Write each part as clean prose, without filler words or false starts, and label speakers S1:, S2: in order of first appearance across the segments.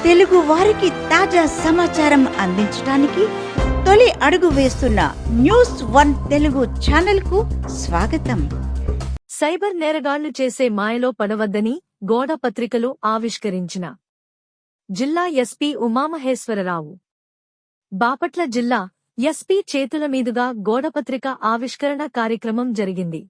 S1: తెలుగు వారికి తాజా సమాచారం అందించడానికి తొలి అడుగు వేస్తున్న న్యూస్ వన్ తెలుగు ఛానల్ కు స్వాగతం.
S2: సైబర్ నేరగాళ్లు చేసే మాయలో పడవద్దని గోడ పత్రికలు ఆవిష్కరించిన జిల్లా ఎస్పీ ఉమామహేశ్వరరావు. బాపట్ల జిల్లా ఎస్పీ చేతుల మీదుగా గోడపత్రిక ఆవిష్కరణ కార్యక్రమం జరిగింది.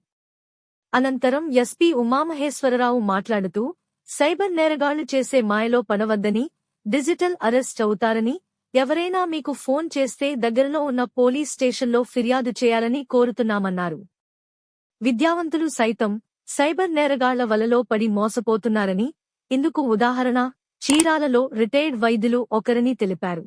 S2: అనంతరం ఎస్పీ ఉమామహేశ్వరరావు మాట్లాడుతూ సైబర్ నేరగాళ్లు చేసే మాయలో పడవద్దని, డిజిటల్ అరెస్ట్ అవుతారని, ఎవరైనా మీకు ఫోన్ చేస్తే దగ్గరలో ఉన్న పోలీస్ స్టేషన్లో ఫిర్యాదు చేయాలని కోరుతున్నామన్నారు. విద్యావంతులు సైతం సైబర్ నేరగాళ్ల వలలో పడి మోసపోతున్నారని, ఇందుకు ఉదాహరణ చీరాలలో రిటైర్డ్ వైద్యులు ఒకరని తెలిపారు.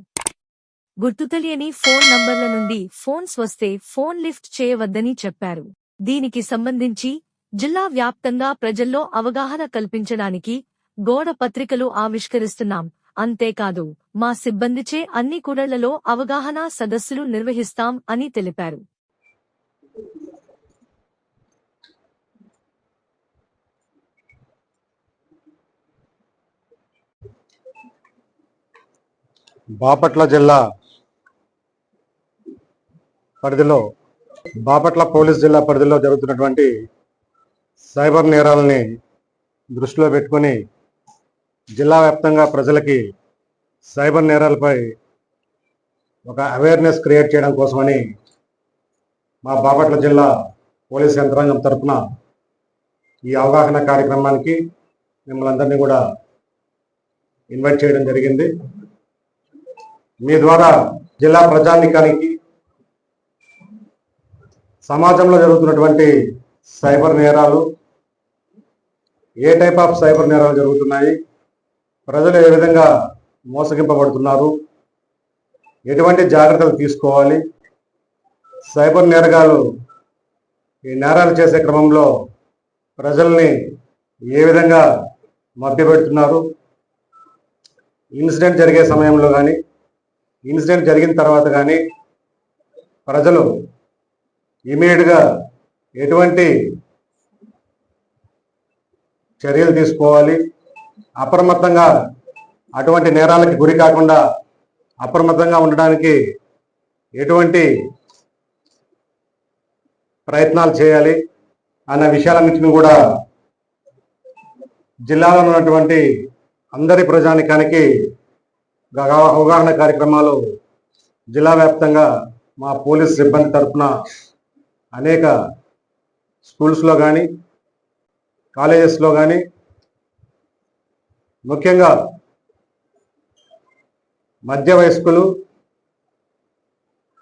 S2: గుర్తుతెలియని ఫోన్ నంబర్ల నుండి ఫోన్స్ వస్తే ఫోన్ లిఫ్ట్ చేయవద్దని చెప్పారు. దీనికి సంబంధించి జిల్లా వ్యాప్తంగా ప్రజల్లో అవగాహన కల్పించడానికి గోడ పత్రికలు ఆవిష్కరిస్తున్నాం. అంతేకాదు మా సిబ్బందిచే అన్ని కూడళ్లలో అవగాహన సదస్సులు నిర్వహిస్తాం అని తెలిపారు.
S3: బాపట్ల జిల్లా పరిధిలో బాపట్ల పోలీస్ జిల్లా పరిధిలో జరుగుతున్నటువంటి సైబర్ నేరాలని దృష్టిలో పెట్టుకొని జిల్లా వ్యాప్తంగా ప్రజలకి సైబర్ నేరాలపై ఒక అవేర్నెస్ క్రియేట్ చేయడం కోసమని మా బాపట్ల జిల్లా పోలీస్ యంత్రాంగం తరఫున ఈ అవగాహన కార్యక్రమానికి మిమ్మల్ని అందరినీ కూడా ఇన్వైట్ చేయడం జరిగింది. మీ ద్వారా జిల్లా ప్రజానీకానికి సమాజంలో జరుగుతున్నటువంటి సైబర్ నేరాలు, ఏ టైప్ ఆఫ్ సైబర్ నేరాలు జరుగుతున్నాయి, ప్రజలు ఏ విధంగా మోసగింపబడుతున్నారు, ఎటువంటి జాగ్రత్తలు తీసుకోవాలి, సైబర్ నేరగాలు ఈ నేరాలు చేసే క్రమంలో ప్రజల్ని ఏ విధంగా మభ్యపెడుతున్నారు, ఇన్సిడెంట్ జరిగే సమయంలో కానీ ఇన్సిడెంట్ జరిగిన తర్వాత కానీ ప్రజలు ఇమీడియట్గా ఎటువంటి చర్యలు తీసుకోవాలి, అప్రమత్తంగా అటువంటి నేరాలకి గురి కాకుండా అప్రమత్తంగా ఉండడానికి ఎటువంటి ప్రయత్నాలు చేయాలి అన్న విషయాలన్నింటినీ కూడా జిల్లాలో ఉన్నటువంటి అందరి ప్రజానికానికి అవగాహన కార్యక్రమాలు జిల్లా వ్యాప్తంగా మా పోలీస్ సిబ్బంది తరఫున అనేక స్కూల్స్లో కానీ కాలేజెస్లో కానీ ముఖ్యంగా మధ్య వయస్కులు,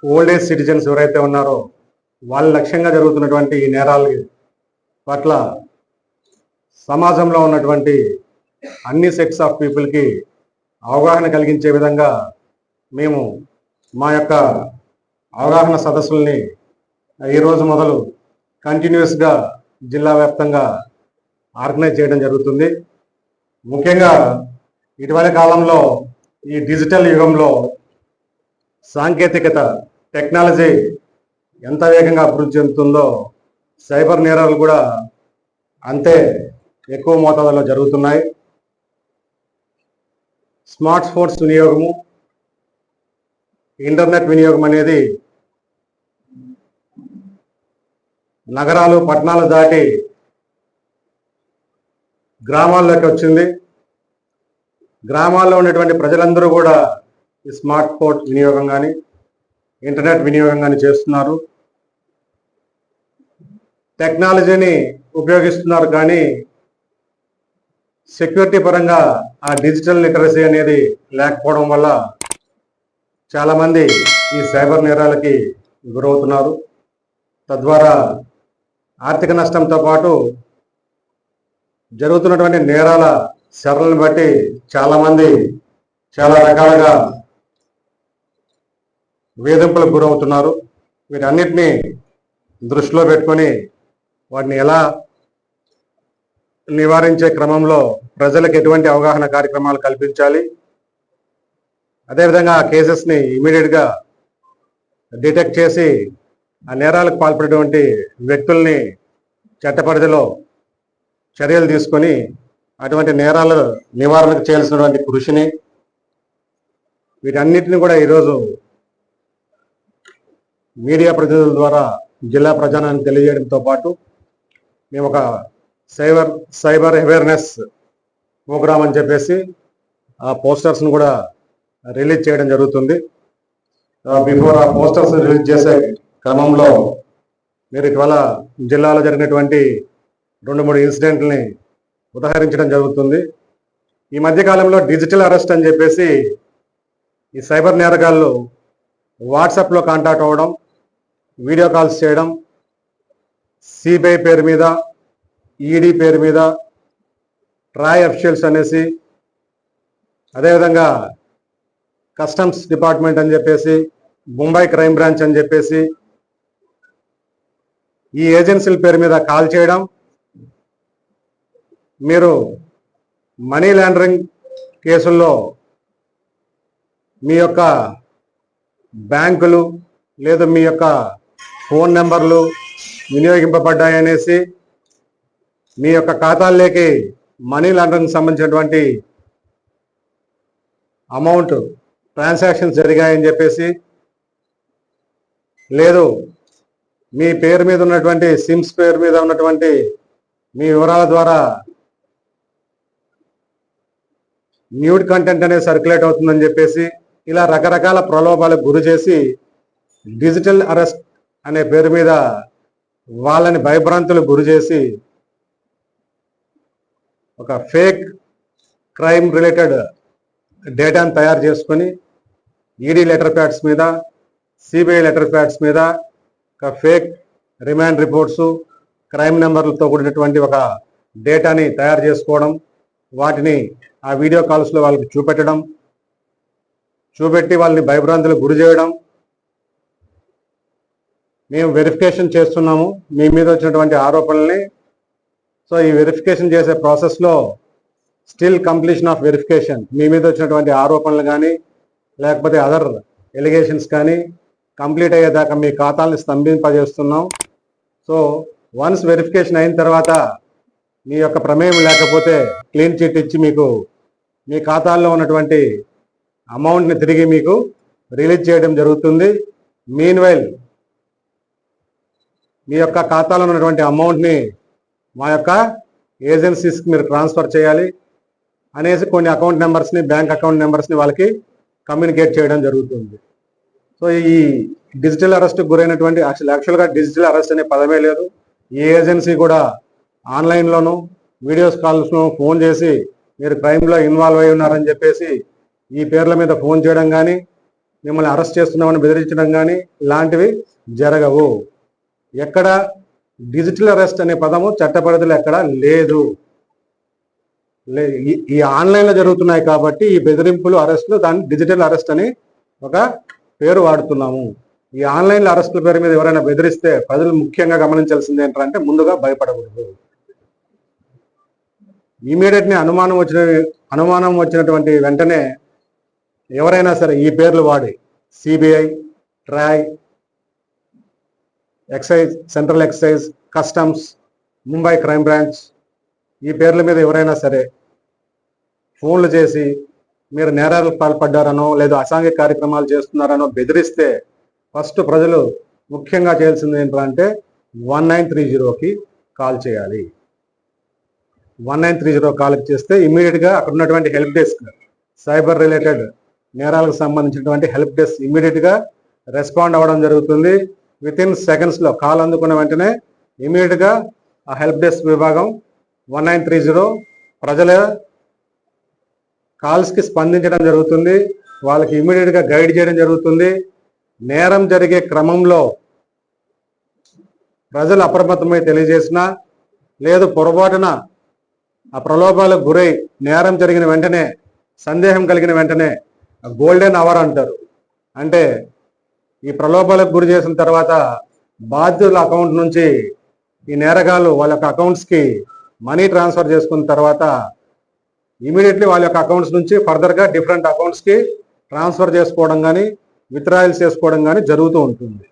S3: ఓల్డ్ ఏజ్ సిటిజన్స్ ఎవరైతే ఉన్నారో వాళ్ళ లక్ష్యంగా జరుగుతున్నటువంటి ఈ నేరాల పట్ల సమాజంలో ఉన్నటువంటి అన్ని సెక్స్ ఆఫ్ పీపుల్కి అవగాహన కలిగించే విధంగా మేము మా యొక్క అవగాహన సదస్సుల్ని ఈరోజు మొదలు కంటిన్యూస్గా జిల్లా వ్యాప్తంగా ఆర్గనైజ్ చేయడం జరుగుతుంది. ముఖ్యంగా ఇటీవల కాలంలో ఈ డిజిటల్ యుగంలో సాంకేతికత, టెక్నాలజీ ఎంత వేగంగా అభివృద్ధి చెందుతుందో సైబర్ నేరాలు కూడా అంతే ఎక్కువ మోతాదులో జరుగుతున్నాయి. స్మార్ట్ ఫోన్స్ వినియోగము, ఇంటర్నెట్ వినియోగం అనేది నగరాలు, పట్టణాలు దాటి గ్రామాల్లోకి వచ్చింది. గ్రామాల్లో ఉన్నటువంటి ప్రజలందరూ కూడా ఈ స్మార్ట్ ఫోన్ వినియోగం కానీ ఇంటర్నెట్ వినియోగం కానీ చేస్తున్నారు, టెక్నాలజీని ఉపయోగిస్తున్నారు. కానీ సెక్యూరిటీ పరంగా ఆ డిజిటల్ లిటరసీ అనేది లేకపోవడం వల్ల చాలామంది ఈ సైబర్ నేరాలకి గురవుతున్నారు. తద్వారా ఆర్థిక నష్టంతో పాటు జరుగుతున్నటువంటి నేరాల సరళను బట్టి చాలామంది చాలా రకాలుగా వేధింపులకు గురవుతున్నారు. వీటన్నిటినీ దృష్టిలో పెట్టుకొని వాటిని ఎలా నివారించే క్రమంలో ప్రజలకు ఎటువంటి అవగాహన కార్యక్రమాలు కల్పించాలి, అదేవిధంగా ఆ కేసెస్ని ఇమీడియట్గా డిటెక్ట్ చేసి ఆ నేరాలకు పాల్పడేటువంటి వ్యక్తుల్ని చట్టపరిధిలో చర్యలు తీసుకొని అటువంటి నేరాల నివారణకు చేయాల్సినటువంటి కృషిని వీటన్నిటిని కూడా ఈరోజు మీడియా ప్రతినిధుల ద్వారా జిల్లా ప్రజానానికి తెలియజేయడంతో పాటు మేము ఒక సైబర్ అవేర్నెస్ ప్రోగ్రామ్ అని చెప్పేసి ఆ పోస్టర్స్ను కూడా రిలీజ్ చేయడం జరుగుతుంది. బిఫోర్ ఆ పోస్టర్స్ రిలీజ్ చేసే క్రమంలో మీరు ఇటీవల జిల్లాలో జరిగినటువంటి 2-3 ఇన్సిడెంట్లని ఉదహరించడం జరుగుతుంది. ఈ మధ్యకాలంలో డిజిటల్ అరెస్ట్ అని చెప్పేసి ఈ సైబర్ నేరగాళ్ళు వాట్సాప్లో కాంటాక్ట్ అవ్వడం, వీడియో కాల్స్ చేయడం, సిబిఐ పేరు మీద, ఈడీ పేరు మీద, ట్రాయ్ అఫీషియల్స్ అనేసి, అదేవిధంగా కస్టమ్స్ డిపార్ట్మెంట్ అని చెప్పేసి, ముంబై క్రైమ్ బ్రాంచ్ అని చెప్పేసి ఈ ఏజెన్సీల పేరు మీద కాల్ చేయడం, మీరు మనీ లాండరింగ్ కేసుల్లో మీ యొక్క బ్యాంకులు లేదా మీ యొక్క ఫోన్ నెంబర్లు వినియోగింపబడ్డాయనేసి, మీ యొక్క ఖాతాల్లోకి మనీ లాండరింగ్ సంబంధించినటువంటి అమౌంట్ ట్రాన్సాక్షన్స్ జరిగాయని చెప్పేసి, లేదు మీ పేరు మీద ఉన్నటువంటి సిమ్స్ పేరు మీద ఉన్నటువంటి మీ వివరాల ద్వారా న్యూడ్ కంటెంట్ అనేది సర్క్యులేట్ అవుతుందని చెప్పేసి, ఇలా రకరకాల ప్రలోభాలకు గురి చేసి డిజిటల్ అరెస్ట్ అనే పేరు మీద వాళ్ళని భయభ్రాంతులకు గురి చేసి ఒక ఫేక్ క్రైమ్ రిలేటెడ్ డేటాను తయారు చేసుకొని ఈడీ లెటర్ ప్యాడ్స్ మీద, సిబిఐ లెటర్ ప్యాడ్స్ మీద ఒక ఫేక్ రిమాండ్ రిపోర్ట్స్, క్రైమ్ నెంబర్లతో కూడినటువంటి ఒక డేటాని తయారు చేసుకోవడం, వాటిని ఆ వీడియో కాల్స్లో వాళ్ళకి చూపెట్టి వాళ్ళని భయభ్రాంతులకు గురి చేయడం. మేము వెరిఫికేషన్ చేస్తున్నాము మీ మీద వచ్చినటువంటి ఆరోపణల్ని. సో ఈ వెరిఫికేషన్ చేసే ప్రాసెస్లో స్టిల్ కంప్లీషన్ ఆఫ్ వెరిఫికేషన్, మీ మీద వచ్చినటువంటి ఆరోపణలు కానీ లేకపోతే అదర్ ఎలిగేషన్స్ కానీ కంప్లీట్ అయ్యేదాకా మీ ఖాతాలను స్తంభింపజేస్తున్నాం. సో వన్స్ వెరిఫికేషన్ అయిన తర్వాత మీ యొక్క ప్రమేయం లేకపోతే క్లీన్ చిట్ ఇచ్చి మీకు మీ ఖాతాల్లో ఉన్నటువంటి అమౌంట్ని తిరిగి మీకు రిలీజ్ చేయడం జరుగుతుంది. మీన్వైల్ మీ యొక్క ఖాతాలో ఉన్నటువంటి అమౌంట్ని మా యొక్క ఏజెన్సీస్కి మీరు ట్రాన్స్ఫర్ చేయాలి అనేసి కొన్ని అకౌంట్ నెంబర్స్ని, బ్యాంక్ అకౌంట్ నెంబర్స్ని వాళ్ళకి కమ్యూనికేట్ చేయడం జరుగుతుంది. సో ఈ డిజిటల్ అరెస్ట్కి గురైనటువంటి యాక్చువల్గా డిజిటల్ అరెస్ట్ అనే పదమే లేదు. ఏ ఏజెన్సీ కూడా ఆన్లైన్లోనూ వీడియోస్ కాల్స్ను ఫోన్ చేసి మీరు క్రైమ్లో ఇన్వాల్వ్ అయి ఉన్నారని చెప్పేసి ఈ పేర్ల మీద ఫోన్ చేయడం కానీ, మిమ్మల్ని అరెస్ట్ చేస్తున్నామని బెదిరించడం కానీ ఇలాంటివి జరగవు. ఎక్కడ డిజిటల్ అరెస్ట్ అనే పదము చట్టపరిధిలో ఎక్కడ లేదు. ఈ ఆన్లైన్లో జరుగుతున్నాయి కాబట్టి ఈ బెదిరింపులు, అరెస్టులు దాన్ని డిజిటల్ అరెస్ట్ అని ఒక పేరు వాడుతున్నాము. ఈ ఆన్లైన్లో అరెస్టుల పేరు మీద ఎవరైనా బెదిరిస్తే ప్రజలు ముఖ్యంగా గమనించాల్సింది ఏంటంటే ముందుగా భయపడకూడదు. ఇమీడియట్లీ అనుమానం వచ్చినటువంటి వెంటనే ఎవరైనా సరే ఈ పేర్లు వాడి CBI, TRAI, excise, central excise, customs, Mumbai crime branch ఈ పేర్ల మీద ఎవరైనా సరే ఫోన్లు చేసి మీరు నేరాలకు పాల్పడ్డారనో లేదా అసాంఘిక కార్యక్రమాలు చేస్తున్నారనో బెదిరిస్తే ఫస్ట్ ప్రజలు ముఖ్యంగా చేయాల్సింది ఏంటంటే 1930కి కాల్ చేయాలి. 1930 కాల్ చేస్తే ఇమీడియట్గా అక్కడ ఉన్నటువంటి హెల్ప్ డెస్క్, సైబర్ రిలేటెడ్ నేరాలకు సంబంధించినటువంటి హెల్ప్ డెస్క్ ఇమీడియట్గా రెస్పాండ్ అవ్వడం జరుగుతుంది. వితిన్ సెకండ్స్లో కాల్ అందుకున్న వెంటనే ఇమీడియట్గా ఆ హెల్ప్ డెస్క్ విభాగం 1930 ప్రజల కాల్స్కి స్పందించడం జరుగుతుంది. వాళ్ళకి ఇమీడియట్గా గైడ్ చేయడం జరుగుతుంది. నేరం జరిగే క్రమంలో ప్రజలు అప్రమత్తమై తెలియజేసినా లేదు పొరపాటున ఆ ప్రలోభాలకు గురై నేరం జరిగిన వెంటనే, సందేహం కలిగిన వెంటనే గోల్డెన్ అవర్ అంటారు. అంటే ఈ ప్రలోభాలకు గురి చేసిన తర్వాత బాధ్యుల అకౌంట్ నుంచి ఈ నేరగాళ్ళు వాళ్ళ యొక్క అకౌంట్స్కి మనీ ట్రాన్స్ఫర్ చేసుకున్న తర్వాత ఇమీడియట్లీ వాళ్ళ యొక్క అకౌంట్స్ నుంచి ఫర్దర్గా డిఫరెంట్ అకౌంట్స్కి ట్రాన్స్ఫర్ చేసుకోవడం కానీ విత్డ్రాయల్స్ చేసుకోవడం కానీ జరుగుతూ ఉంటుంది.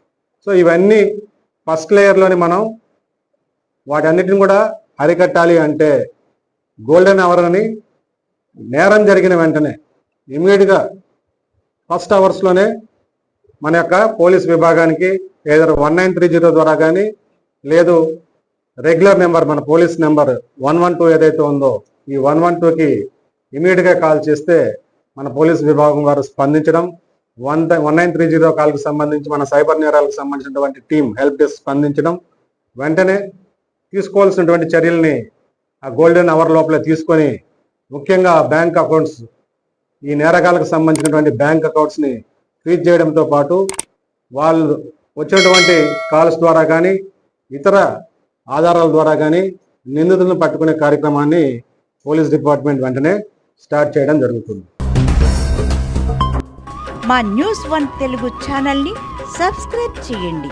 S3: సో ఇవన్నీ ఫస్ట్ లేయర్లోని మనం వాటన్నిటిని కూడా అరికట్టాలి అంటే గోల్డెన్ అవర్ అని నేరం జరిగిన వెంటనే ఇమీడియట్గా ఫస్ట్ అవర్స్లోనే మన యొక్క పోలీస్ విభాగానికి ఏదో 1930 ద్వారా కానీ లేదు రెగ్యులర్ నెంబర్ మన పోలీస్ నెంబర్ 112 ఏదైతే ఉందో ఈ 112కి ఇమీడియట్గా కాల్ చేస్తే మన పోలీస్ విభాగం వారు స్పందించడం, 1930 కాల్కి సంబంధించి మన సైబర్ నేరాలకు సంబంధించినటువంటి టీం హెల్ప్ డెస్క్ స్పందించడం, వెంటనే తీసుకోవాల్సినటువంటి చర్యల్ని ఆ గోల్డెన్ అవర్ లోపలే తీసుకొని ముఖ్యంగా బ్యాంక్ అకౌంట్స్ ఈ నేరగాలకు సంబంధించినటువంటి బ్యాంక్ అకౌంట్స్ని ఫ్రీజ్ చేయడంతో పాటు వాళ్ళు వచ్చినటువంటి కాల్స్ ద్వారా కానీ ఇతర ఆధారాల ద్వారా కానీ నిందితులను పట్టుకునే కార్యక్రమాన్ని పోలీస్ డిపార్ట్మెంట్ వెంటనే స్టార్ట్ చేయడం జరుగుతుంది.
S1: మా న్యూస్ 1 తెలుగు ఛానల్ని సబ్స్క్రైబ్ చేయండి.